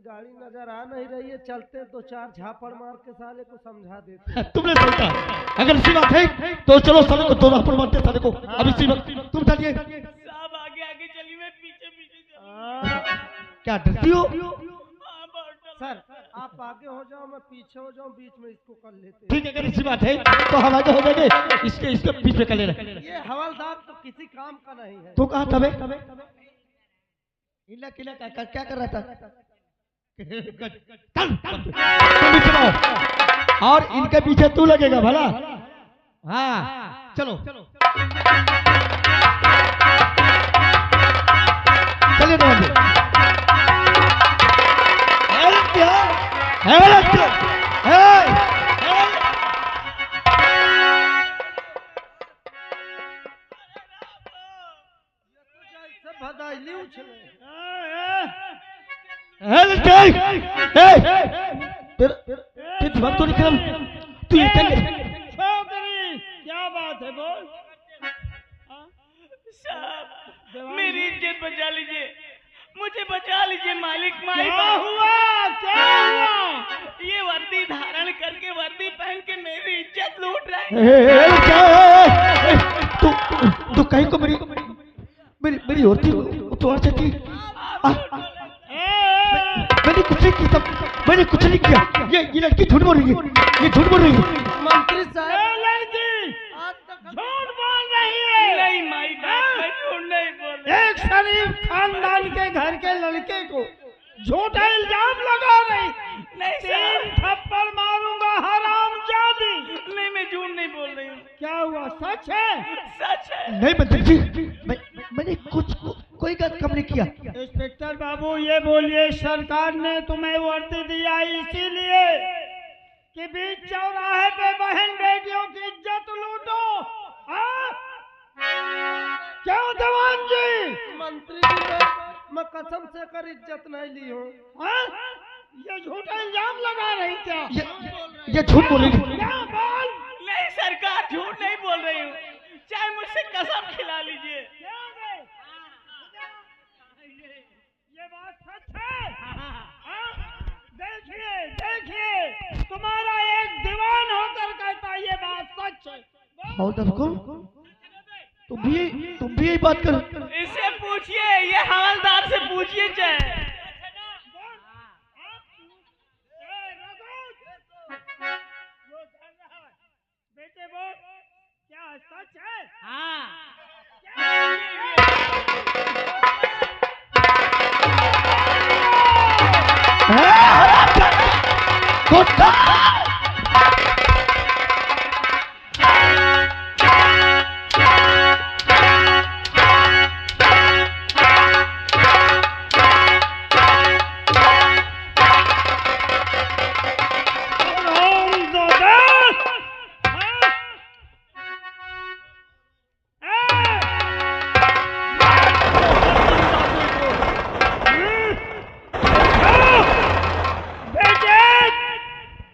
गाड़ी नजर आ नहीं रही है, चलते दो चार झापड़ मार के साले को समझा देते। तुमने सोचा अगर इसी बात है तो चलो साले को दो झापड़ मारते साले को। अब इसी वक्त तुम चलिए। साहब आगे आगे चलिए, मैं पीछे पीछे चलूंगा। क्या डरती हो? हाँ, बहुत डर। सर आप आगे हो जाओ, मैं पीछे हो जाऊं, बीच में इसको कर लेते। ठीक है, अगर इसी बात है तो हम आगे हो जाएंगे, इसके इसके बीच में कर लेना। ये हवलदार तो किसी काम का नहीं है। तू कहाँ था बे? इला किला क्या कर रहा था? तुम पीछे रहो और इनके पीछे तू लगेगा भला। हाँ चलो चलिए भदाइली उछले। तो निकल तू ये छोकरी क्या बात है बोल। साहब मेरी इज्जत बचा लीजिए, मुझे बचा लीजिए मालिक। क्या हुआ क्या हुआ? ये वर्दी धारण करके, वर्दी पहन के मेरी इज्जत लूट रहे हैं। तू कहीं को मेरी होती तो अच्छा की। मैंने कुछ नहीं किया, मैंने कुछ नहीं किया। ये लड़की झूठ बोल रही है, ये झूठ बोल रही है। मंत्री साहब लड़की आज तक झूठ बोल रही है। नहीं माई बाप, मैं झूठ नहीं बोल रही। एक शरीफ खानदान के घर के लड़के को झूठा इल्जाम लगा रही। नहीं तीन थप्पड़ मारूंगा हरामजादी। नहीं, मैं झूठ नहीं बोल रही हूँ। क्या हुआ सच है? सच है। नहीं मंत्री जी, मैंने कोई गलत काम नहीं किया। इंस्पेक्टर बाबू ये बोलिए, सरकार ने तुम्हें वर्दी दिया इसीलिए कि बीच चौराहे पे बहन बेटियों की इज्जत लूटो। हाँ? क्यों जवान जी? मंत्री जी मैं कसम से कर इज्जत नहीं ली हूँ। हाँ? ये झूठा इल्जाम लगा रही क्या? ये झूठ बोल रही है। क्या बोल? नहीं सरकार, झूठ नहीं बोल रही हूँ, चाहे मुझसे कसम खिला लीजिए। ये बात सच है? हाँ? देखिए देखिए, तुम्हारा एक दीवान होकर कहता ये बात सच है। हवलदार को तुम भी यही बात कर। इससे पूछिए, ये हवलदार से पूछिए चाहे। बेटे बोल, क्या सच है? हाँ।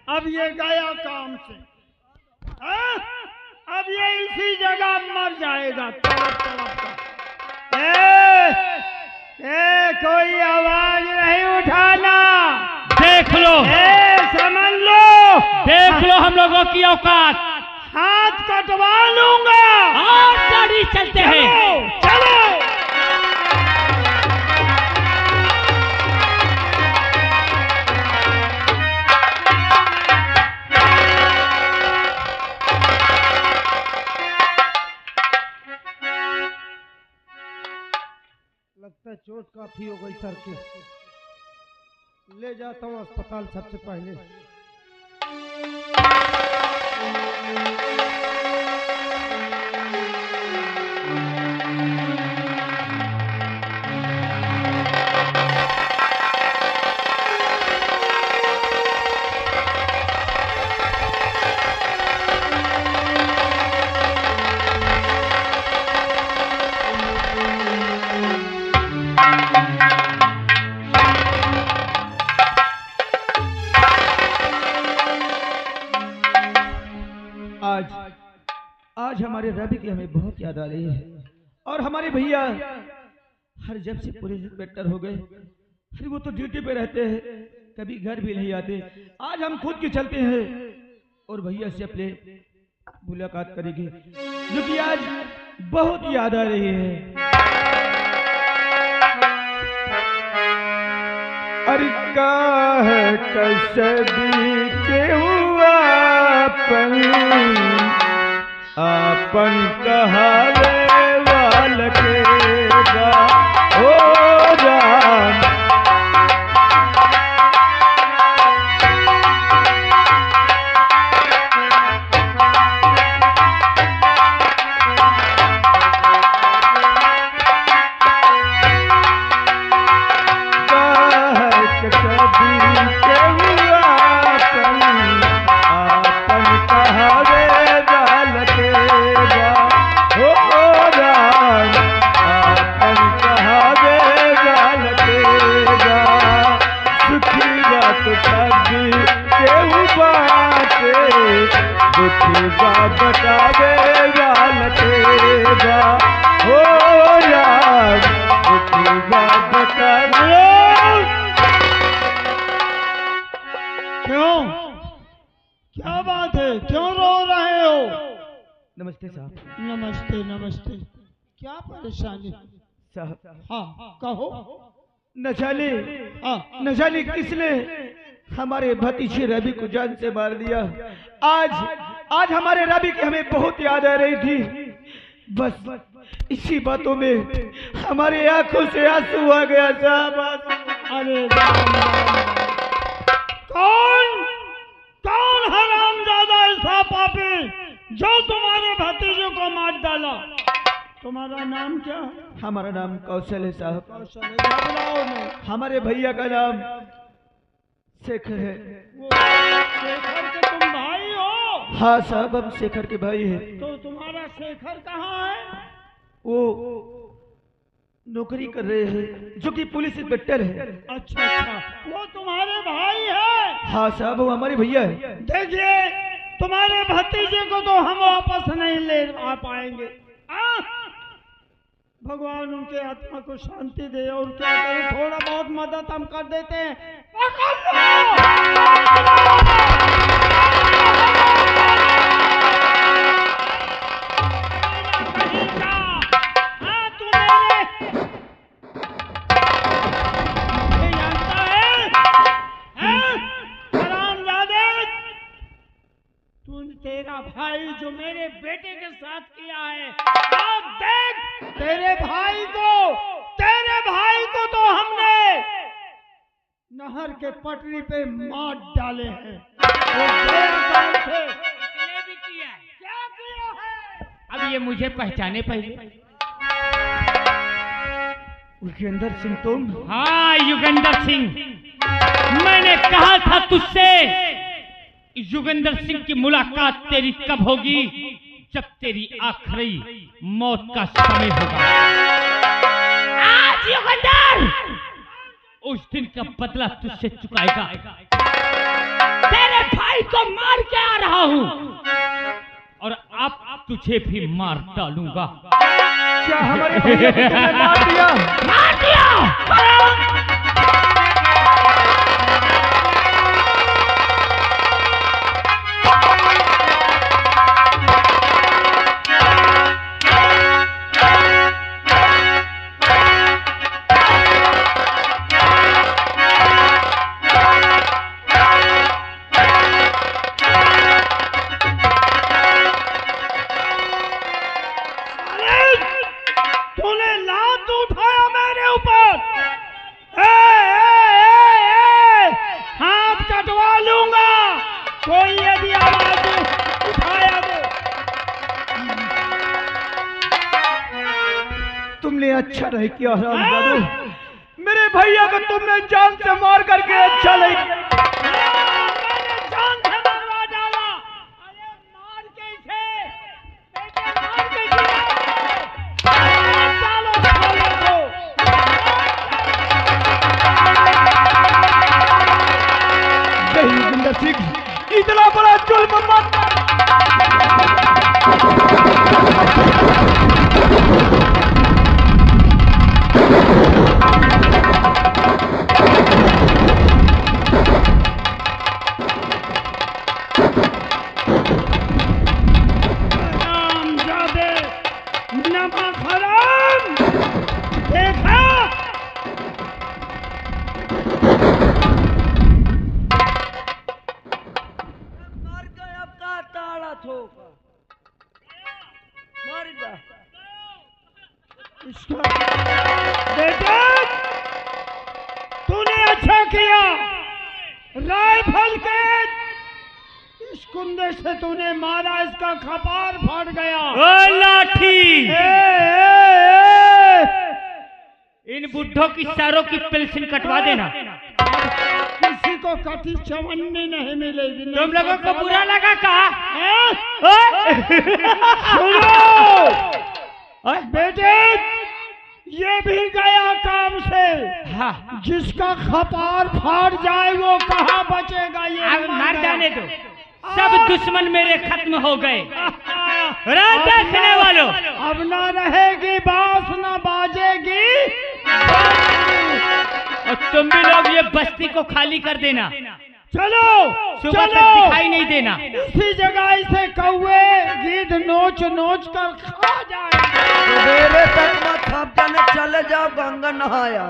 अब ये गया काम से। हाँ? अब ये इसी जगह मर जाएगा तड़प तड़प कर। कोई आवाज नहीं उठाना। देख लो, समझ लो, देख लो हम लोगों की औकात। हाथ कटवा लूंगा। और गाड़ी चलते हैं। चलो लगता है चोट काफी हो गई सर के, ले जाता हूँ अस्पताल सबसे पहले। आज हमारे रवि की हमें बहुत याद आ रही है। और हमारे भैया हर जब से पुलिस इंस्पेक्टर हो गए अरे वो तो ड्यूटी पे रहते हैं, कभी घर भी नहीं आते। आज हम खुद के चलते हैं और भैया से अपने मुलाकात करेंगे, जो कि आज बहुत याद आ रही है। अरे काह कसबी के हुआ आपन कहावे वाल के हो जान। क्यों, क्या बात है, क्यों रो रहे हो? नमस्ते साहब। नमस्ते नमस्ते, क्या परेशानी? साहब हाँ कहो। न जाने हाँ न जाने किसने हमारे भतीजे रवि को जान से मार दिया। आज हमारे रवि की हमें बहुत याद आ रही थी। बस इसी बातों में हमारी आंखों से आंसू आ गया साहब। अरे कौन हरामजादा ऐसा पापी जो तुम्हारे भतीजे को मार डाला? तुम्हारा नाम क्या है? हमारा नाम कौशल है साहब। कौशल है, घबराओ नहीं। हमारे भैया का नाम शेखर है। वो शेखर के तुम भाई हो? हाँ साहब, हम शेखर के भाई हैं। तो तुम्हारा शेखर कहाँ है? वो नौकरी कर रहे हैं, जो कि पुलिस इंस्पेक्टर है। अच्छा अच्छा, वो तुम्हारे भाई है? हाँ साहब, वो हमारे भैया है। देखिए, तुम्हारे भतीजे को तो हम वापस नहीं ले आ पाएंगे। भगवान उनके आत्मा को शांति दे, और क्या करें, थोड़ा बहुत मदद हम कर देते हैं। तेरा भाई जो मेरे बेटे के साथ किया है, अब देख, तेरे भाई को तो हमने नहर के पटरी पे मार डाले हैं। इसने भी किया है। क्या किया है? अब ये मुझे पहचाने पहले। युगेंद्र सिंह तुम? हाँ, युगेंद्र सिंह। मैंने कहा था तुझसे, युगेंद्र सिंह की मुलाकात तेरी कब होगी? जब तेरी आखिरी मौत का समय होगा। आज युगेंद्र उस दिन का बदला तुझसे चुकाएगा। तेरे भाई को मार के आ रहा हूं, और अब तुझे भी मार डालूंगा। क्या हमारे भैया को तुमने मार दिया? मार दिया। तुमने अच्छा नहीं किया हरामजादो, मेरे भैया को तुमने जान से मार करके अच्छा नहीं किया। मैंने जान से मरवा डाला। अरे मार के युगेंद्र सिंह इतना बड़ा जुल्म मत। बेटे तूने अच्छा किया, राइफल के इस कुंदे से तूने मारा, इसका कपार फट गया। ओ लाठी, इन बुढ़ों की सारों की पेंशन कटवा देना। किसी को कटी चवन्नी नहीं मिलेगी। तुम लोगों को बुरा लगा का? सुनो बेटे, ये भी गया काम से। हाँ, जिसका कपार फाड़ जाए वो कहाँ बचेगा? ये अब मर जाने दो, सब दुश्मन मेरे खत्म हो गए। देखने वालों, अब ना रहेगी बांस ना बाजेगी। और तुम भी लोग ये बस्ती को खाली कर देना। चलो सुबह चलो, तक दिखाई नहीं देना। इसी जगह इसे कौवे गिद्ध नोच नोच कर खा जाए। सवेरे तक मत थप जाने, चले जाओ गंगा नहाया।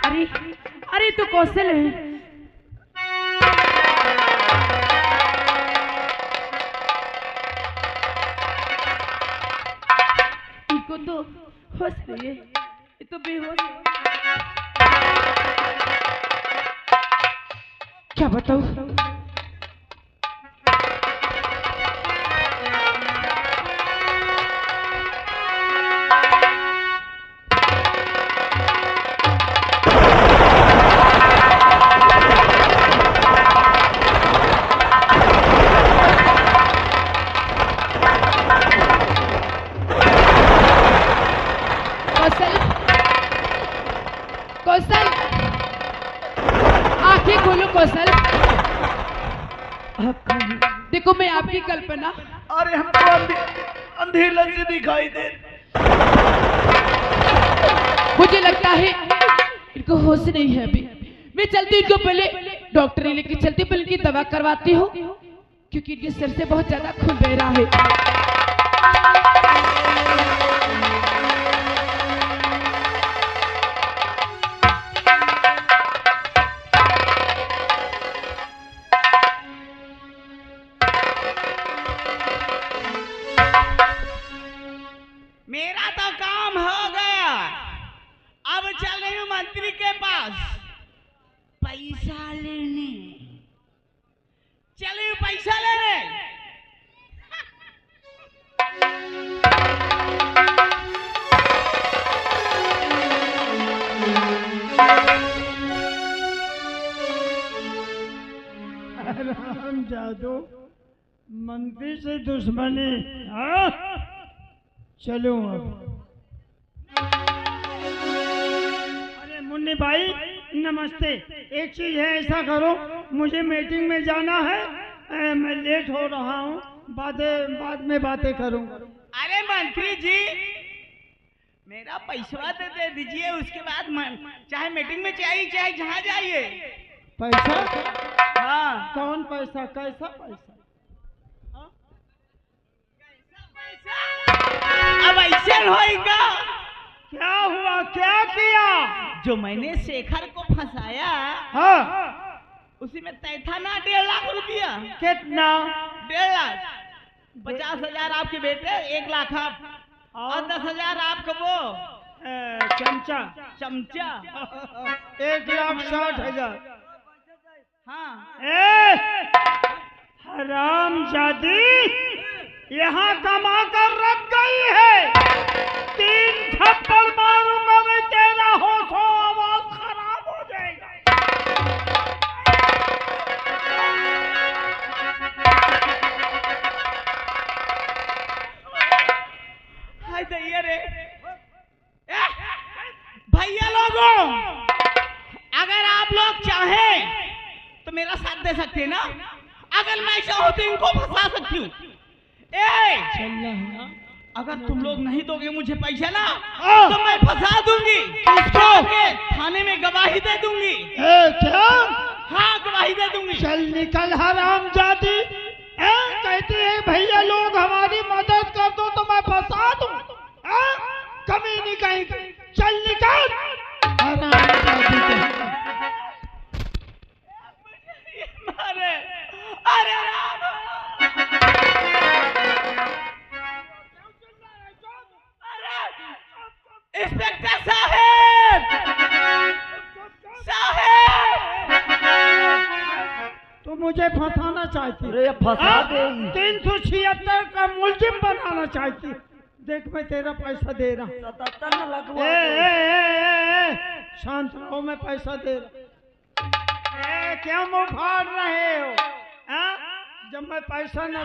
अरे अरे तू कौशल है? इनको तो होश नहीं है, ये तो बेहोश है। क्या बताऊं? कौशल, आंखें खोलो कौशल। देखो मैं आपकी कल्पना। अरे हमको अंधेला से दिखाई दे। मुझे लगता है इनको होश नहीं है अभी। मैं चलती हूँ, इनको पहले डॉक्टर ने लेके चलती, पहले इनकी दवा करवाती हूँ, क्योंकि इनके सिर से बहुत ज्यादा खून बह रहा है। मेरा तो काम हो गया, अब चल रही हूँ मंत्री के पास पैसा लेने। चलिए पैसा लेने। राम जादू, मंत्री से दुश्मनी। हाँ चलो अब। अरे मुन्नी भाई नमस्ते। एक चीज है, ऐसा करो, मुझे मीटिंग में जाना है, मैं लेट हो रहा हूँ, बाद में बातें करूँगा। अरे मंत्री जी, मेरा पैसा तो दे दीजिए, उसके बाद चाहे मीटिंग में चाहिए चाहे जहाँ जाइए। पैसा? हाँ। कौन पैसा? कैसा पैसा? अब ऐसे होएगा। क्या हुआ? क्या किया? जो मैंने शेखर को फंसाया, हाँ उसी में तय था ना 1.5 लाख रुपया। कितना? 1.5 लाख। 50,000 आपके बेटे, 1 लाख आप, और 10,000 आपका वो चमचा। 1,60,000। हाँ। हराम जादी यहाँ कमा कर रख गई है। 3 थप्पड़ मारूंगा मैं, तेरा होश हो आवाज खराब हो जाएगा। हाय दैया रे। भैया लोगों, अगर आप लोग चाहें तो मेरा साथ दे सकते हैं ना। अगर मैं चाहूँ तो इनको फंसा सकती हूँ। अगर तुम लोग नहीं दोगे मुझे पैसा ना, तो मैं फंसा दूंगी, थाने में गवाही दे दूंगी। क्या? हाँ गवाही दे दूंगी। चल निकल हराम जादी। कहती है भैया लोग हमारी मदद कर दो तो मैं फंसा दूं। हाँ? कमी नहीं कहीं चल निकल। अरे अरे इंस्पेक्टर साहब तो मुझे फंसाना चाहती, अरे फंसा दे। 376 का मुलजिम बनाना चाहती। देख मैं तेरा पैसा दे रहा हूँ। 77 में लगवा ए, दो। ए, ए, ए, शांत रहो, मैं पैसा दे रहा। क्यों मुंह फाड़ रहे हो? हाँ? जब मैं पैसा न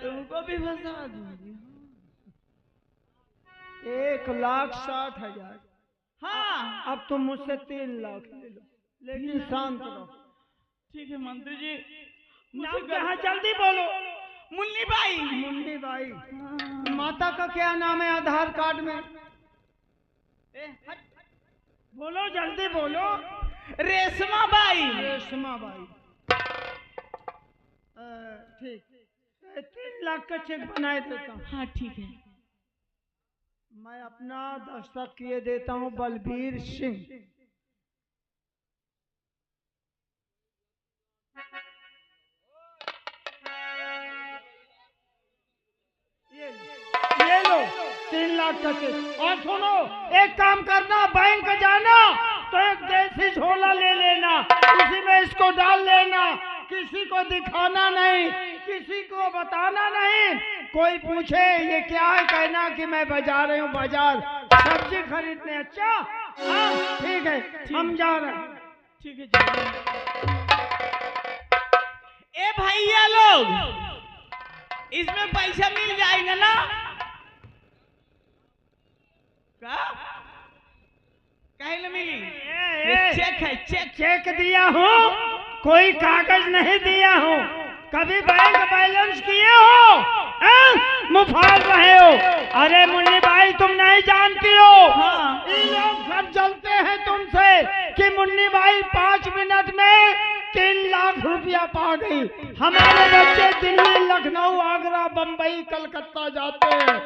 तुमको भी फंसा दूंगी। 1,60,000। हाँ अब तुम मुझसे 3 लाख ले लो, लेकिन शांत रहो। ठीक है मंत्री जी। नाम क्या है? जल्दी बोलो। मुन्नी बाई। मुन्नी बाई। माता का क्या नाम है आधार कार्ड में? बोलो जल्दी बोलो। रेशमा बाई। रेशमा बाई। ठीक, 3 लाख का चेक बनाए देता हूँ। हाँ ठीक है। मैं अपना दस्तखत किए देता हूँ बलबीर सिंह। ये लो 3 लाख का चेक। और सुनो, एक काम करना, बैंक जाना तो एक देसी झोला ले लेना, उसी में इसको डाल लेना। किसी को दिखाना नहीं, किसी को बताना नहीं। कोई पूछे ये क्या है, कहना कि मैं बाजार रही हूँ, बाजार सब्जी खरीदने। अच्छा हाँ ठीक है, हम जा रहे हैं। ठीक है जी। ए भैया लोग, इसमें पैसा मिल जाएगा ना? क्या कहीं न मिली? ये चेक है, चेक। चेक दिया हूँ, कोई कागज नहीं दिया हूँ। कभी बैंक बैलेंस किए हो? मुँह फाड़ रहे हो। अरे मुन्नी भाई तुम नहीं जानती हो। हाँ। ये लोग सब जलते हैं तुमसे कि मुन्नी भाई 5 मिनट में 3 लाख रुपया पा गई। हमारे बच्चे दिल्ली, लखनऊ, आगरा, बम्बई, कलकत्ता जाते हैं,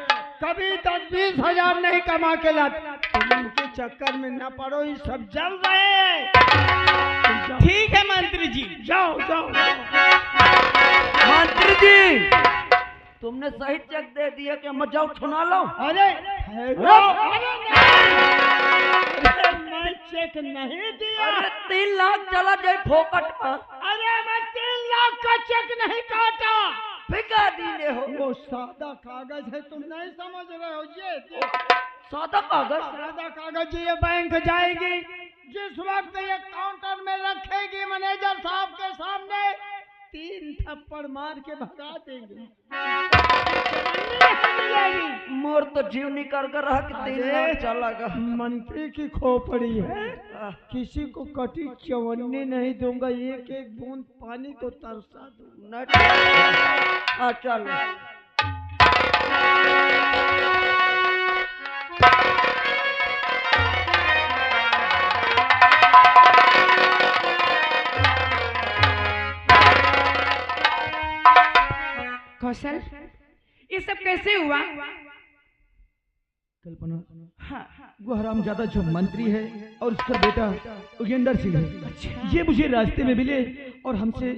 कभी 10-20 हजार नहीं कमा के लाते। तुम इनके चक्कर में न पड़ो, ये सब जल रहे हैं। ठीक है मंत्री जी। जाओ जाओ, मंत्री जी तुमने सही चेक दे दिया कि मैं जाऊँ सुना लो। अरे मैं चेक नहीं दिया। अरे 3 लाख चला जाए फोकट में। अरे मैं 3 लाख का चेक नहीं काटा। फिका दिले हो। वो सादा कागज है, तुम नहीं समझ रहे हो। ये सादा कागज। सादा कागज, ये बैंक जाएगी, जिस वक्त ये काउंटर में रखेगी मैनेजर साहब के सामने 3 थप्पड़ मार के भगा देंगे। मोर तो जीव निकल कर रहा कि 3 लाख चला गया। मंत्री की खोपड़ी है, किसी को कटी चवन्नी नहीं दूंगा। एक एक बूंद पानी तो तरसा दूंगा। चलो कौशल, ये सब कैसे हुआ? कल्पना, वो हरामजादा जो मंत्री है और उसका बेटा योगेंद्र सिंह है, ये मुझे रास्ते में मिले और हमसे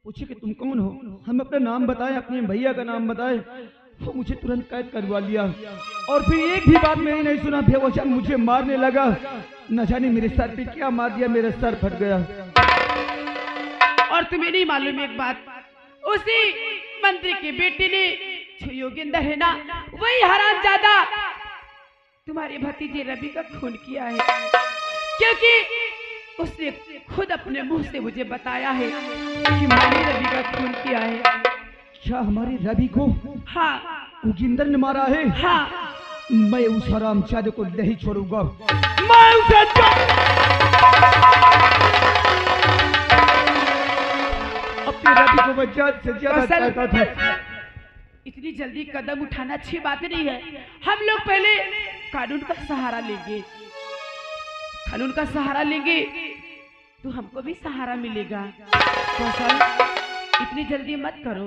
पूछे कि तुम कौन हो। हम अपना नाम बताए, अपने भैया का नाम बताए, वो मुझे तुरंत कैद करवा लिया और फिर एक भी बात मैंने नहीं सुना, बेवजह मुझे मारने लगा। न जाने मेरे सर पे क्या मार दिया, मेरा सर फट गया। और तुम्हें नहीं मालूम एक बात, उसी मंत्री के बेटे ने, जो योगेंद्र है ना, वही हरामजादा तुम्हारे भतीजे रवि का खून किया है, क्योंकि उसने खुद अपने मुंह से मुझे बताया है कि मैंने रवि का खून किया है। क्या हमारे रवि को हाँ योगेंद्र ने मारा है? हाँ। मैं उस हरामजादे को नहीं छोड़ूंगा, मैं उसे अपने रवि को मैं ज्यादा से ज्यादा चाहता था। इतनी जल्दी कदम उठाना अच्छी बात नहीं है। हम लोग पहले कानून का सहारा लेंगे, कानून का सहारा लेंगे तो हमको भी सहारा मिलेगा। कौशल, इतनी जल्दी मत करो।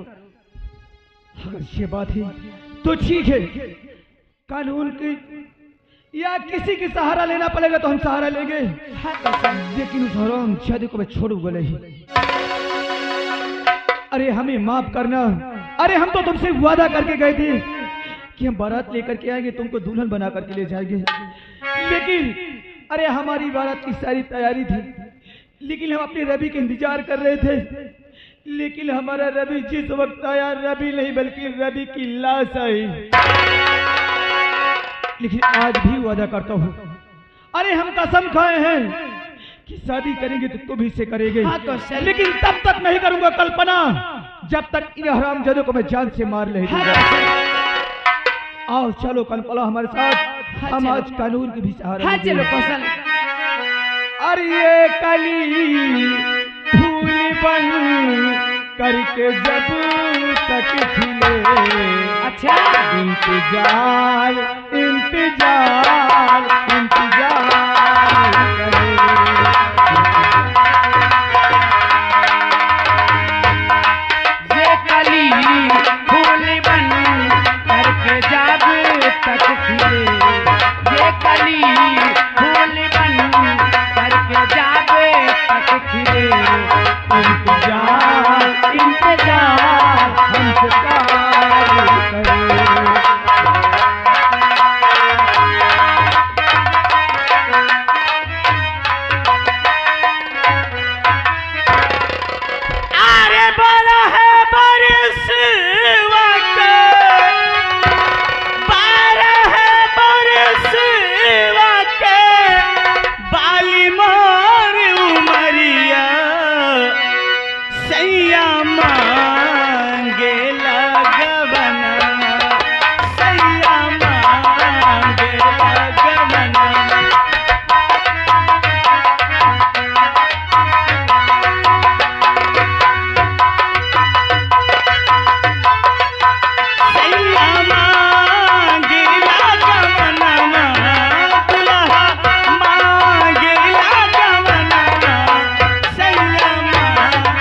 अगर ये बात है तो ठीक है, कानून की या किसी की सहारा लेना पड़ेगा तो हम सहारा लेंगे। हाँ कौशल, लेकिन उस हराम जादू को मैं छोड़ूंगा नहीं। अरे हमें माफ करना। अरे हम तो तुमसे वादा करके गए थे कि हम बारात लेकर के आएंगे, तुमको दुल्हन बना करके ले जाएंगे। लेकिन अरे हमारी बारात की सारी तैयारी थी, लेकिन हम अपने रवि के इंतजार कर रहे थे। लेकिन हमारा रवि जिस वक्त आया, रवि नहीं बल्कि रवि की लाश आई। लेकिन आज भी वादा करता हूँ, अरे हम कसम खाए हैं कि शादी करेंगे तो तुम ही से करेंगे। हाँ कौशल, लेकिन तब तक नहीं करूंगा कल्पना जब तक इन हरामजादों को मैं जान से मार ले हाँ दूंगा। कौशल, आओ चलो कल्पना हमारे साथ, हाँ हम चलो। आज कानून के भी सहारा हाँ लेंगे। चलो कौशल। अरे ये कली फूल बन करके जब तक खिले, अच्छा, इंतजार इंतजार इंतजार करे। ये कली फूल बन करके जब तक खिले, ये कली फूल बन करके जब तक खिले, इंतजार इंतजार हमसे कार करे। अरे बड़ा है बरस वक्त, बारह है बरस वक्त, बाली मोर उमरिया, सैया मांगे लगवना, सैया मांगे लगवना। सैया मांगे लगवना, दुल्हा मांगे लगवना, सैया मांगे।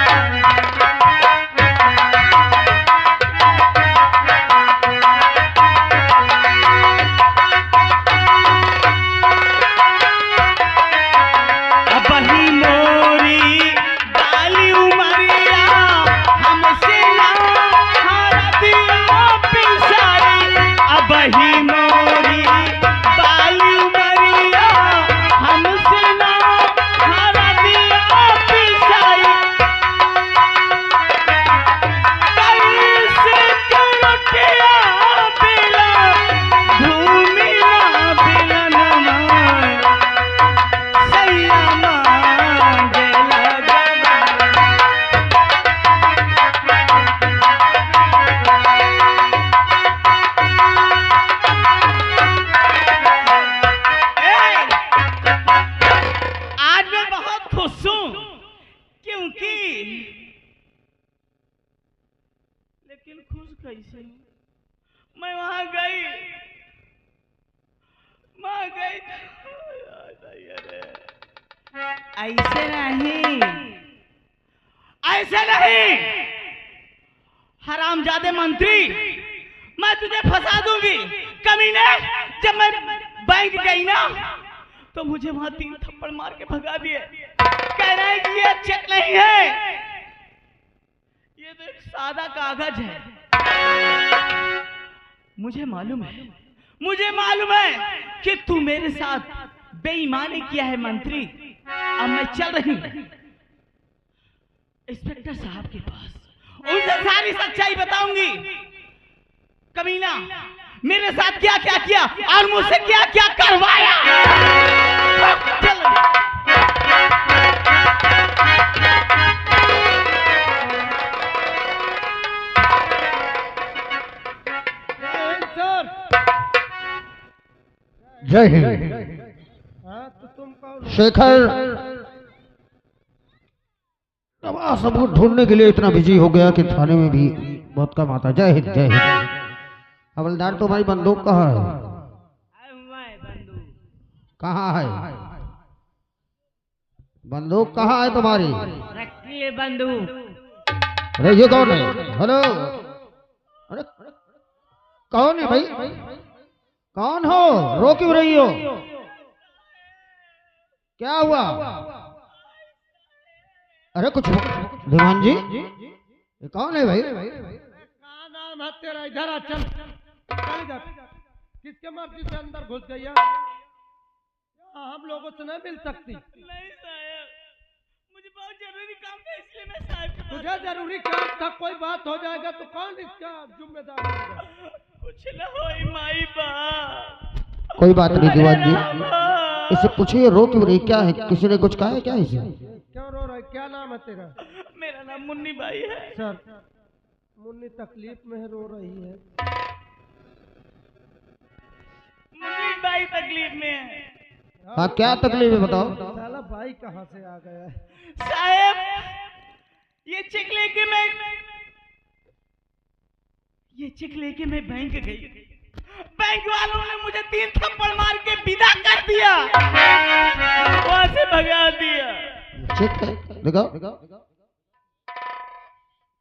अबही मोरी बाली उमरिया, हमसे ना हार दिया पिसारी। अबही मोरी बाली उमरिया, हमसे ना हार दिया पिसारी। कैसे करोटिया बिला, भूमि ना बिलनमा, सैया मांगे लगवना। आज मैं बहुत खुश हूँ, क्योंकि लेकिन खुश कैसे हूँ? मैं वहां गई ऐसे नहीं हरामजादे मंत्री, मैं तुझे फंसा दूंगी। कमीने, जब मैं बैंक गई ना तो मुझे वहां 3 थप्पड़ मार के भगा दिए। कह रहे हैं कि ये चेक नहीं है, ये तो एक सादा कागज है। मुझे मालूम है कि तू मेरे साथ बेईमानी किया है मंत्री। अब मैं चल रही हूं इंस्पेक्टर साहब के पास, उनसे सारी सच्चाई बताऊंगी। कमीना, मेरे साथ क्या क्या किया और मुझसे क्या क्या करवाया। चल। सर, जय हिंद। हाँ तो तुम कौन हो? शेखर तमाम सबूत ढूंढने के लिए इतना बिजी हो गया कि थाने में भी बहुत कम आता। जय हिंद जय हिंद। हवलदार, तुम्हारी बंदूक कहाँ है? कहाँ है बंदूक? कहाँ है तुम्हारी? ये बंधु अरे ये कौन है? हेलो, अरे कौन है भाई? कौन हो? रो क्यों रही हो? क्या हुआ? अरे कुछ दीवान जी, ये कौन है भाई? कहाँ नाम है तेरा? इधर आ, चल चल इधर। किसके मर्जी से अंदर घुस गई है? हम लोगों से नहीं मिल सकती। नहीं साहब, मुझे बहुत जरूरी काम था इसलिए मैं साहब के पास। तुझे जरूरी काम था, कोई बात हो जाएगा तो कौन इसका जिम्मेदार होगा? कुछ न होई माई बा। कोई बात नहीं दीवान जी, इसे पूछिए रो क्यों रही? क्या है? किसी ने कुछ कहा है क्या इसे? क्यों रो रहा है? क्या नाम है तेरा? मेरा नाम मुन्नी बाई है। सर, मुन्नी तकलीफ में है, रो रही है। मुन्नी बाई तकलीफ में है। हाँ क्या तकलीफ है बताओ? साला भाई कहाँ से आ गया है? साहब, ये चेक लेके मैं बैंक गई। बैंक वालों ने मुझे 3 थप्पड़ मार के विदा कर दिया, वहां से भगा दिया। चेक है, दिखाओ।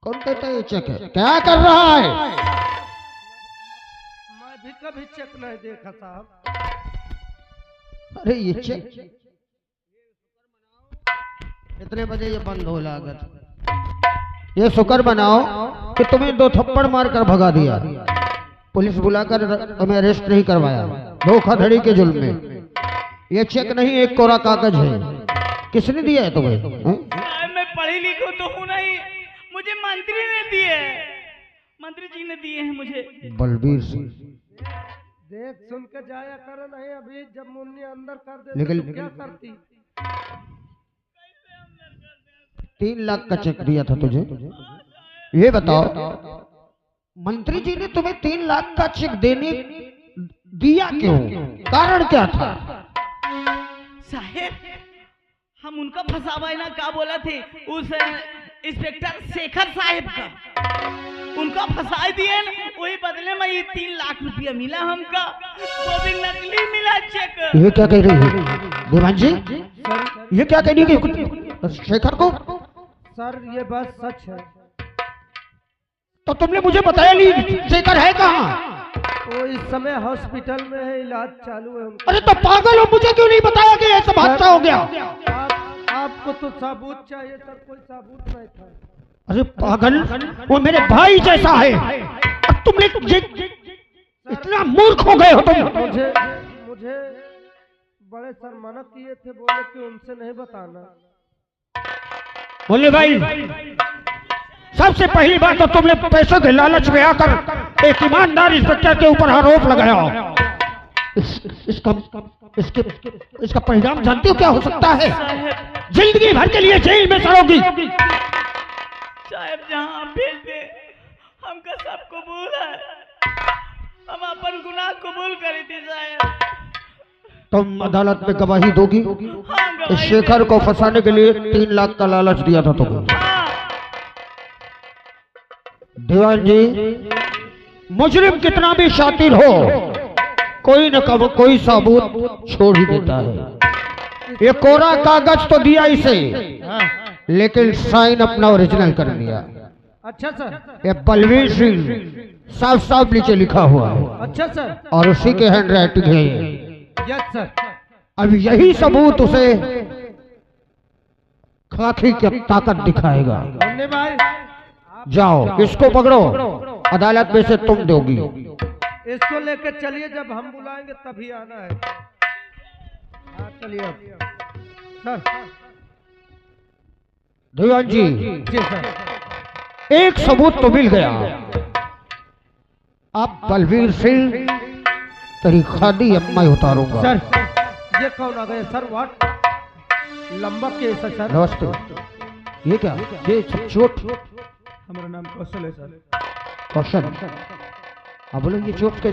कौन कहता है ये चेक है? क्या कर रहा है? मैं भी कभी चेक नहीं देखा साहब। अरे ये चेक इतने बजे ये बंद हो लागत। ये शुक्र बनाओ कि तुम्हें 2 थप्पड़ मारकर भगा दिया, पुलिस बुलाकर तुम्हें अरेस्ट नहीं करवाया धोखाधड़ी के जुल्म में। ये चेक नहीं, एक कोरा कागज है। किसने दिया है तुम्हें? साहब, मैं पढ़ी लिखी तो हूँ नहीं, मुझे मंत्री ने दिए, मंत्री जी ने दिए हैं मुझे। बलबीर सिंह, देख सुन के जाया कर। नहीं अभी जब मुन्नी अंदर कर दे लेकिन तो क्या करती? 3 लाख का चेक दिया था तुझे। ये बताओ, मंत्री जी ने तुम्हें 3 लाख का चेक देने दिया क्यों? कारण क्या था? साहेब, हम उनका फंसावा ना क्या बोला थे उस इंस्पेक्टर शेखर साहब का, उनका फंसा दिए न, वही बदले में ये 3 लाख रुपया मिला हमका, वो भी नकली मिला चेक। ये क्या कह रही है दीवान जी? ये क्या कह रही है शेखर को? सर ये बात सच है। तो तुमने मुझे बताया नहीं शेखर है कहाँ? वो इस समय हॉस्पिटल में है, इलाज चालू है उनका। अरे तो पागल हो, मुझे क्यों नहीं बताया कि ये सब हादसा हो गया? आपको तो सबूत चाहिए सर, कोई सबूत नहीं था। अरे पागल, वो मेरे भाई जैसा है और तुमने इतना मूर्ख हो गए हो तुम। मुझे बड़े सर मना किए थे, बोले कि उनसे नहीं बताना। बोले भाई, सबसे पहली बात तो तुमने पैसों के लालच में आकर एक ईमानदार इंस्पेक्टर के ऊपर आरोप लगाया। इसका परिणाम जानते हो क्या हो सकता है? जिंदगी भर के लिए जेल में सड़ोगी। साहब, जहाँ भेज दे हमका सब कबूल है, हम अपन गुनाह कबूल करी थी साहब। तुम अदालत में गवाही दोगी? हाँ, इस शेखर को फंसाने के लिए 3 लाख का लालच दिया था तुम्हें। दीवान जी, मुजरिम कितना भी शातिर हो, कोई न कोई सबूत छोड़ ही देता है। ये कोरा कागज तो दिया इसे, लेकिन साइन अपना ओरिजिनल कर दिया। अच्छा सर। ये बलवीर सिंह साफ साफ नीचे लिखा हुआ है। अच्छा सर। और उसी के हैंड राइटिंग है ये। Yes sir. अब यही सबूत उसे खाकी की ताकत दिखाएगा। मुन्नी भाई, जाओ इसको पकड़ो, अदालत में से तुम दोगी। इसको लेके चलिए, जब हम बुलाएंगे तभी आना है। हाँ चलिए सर। दीवान जी, जी सर। एक सबूत तो मिल गया। अब बलवीर सिंह तेरी खादी अम्मा उतारूंगा। सर ये कौन आ गए सर? व्हाट लंबा केस है सर। नमस्ते। ये क्या? ये सब चोट? हमारा नाम कौशल है सर। कौशल? अब बोलो ये चोट कैसे?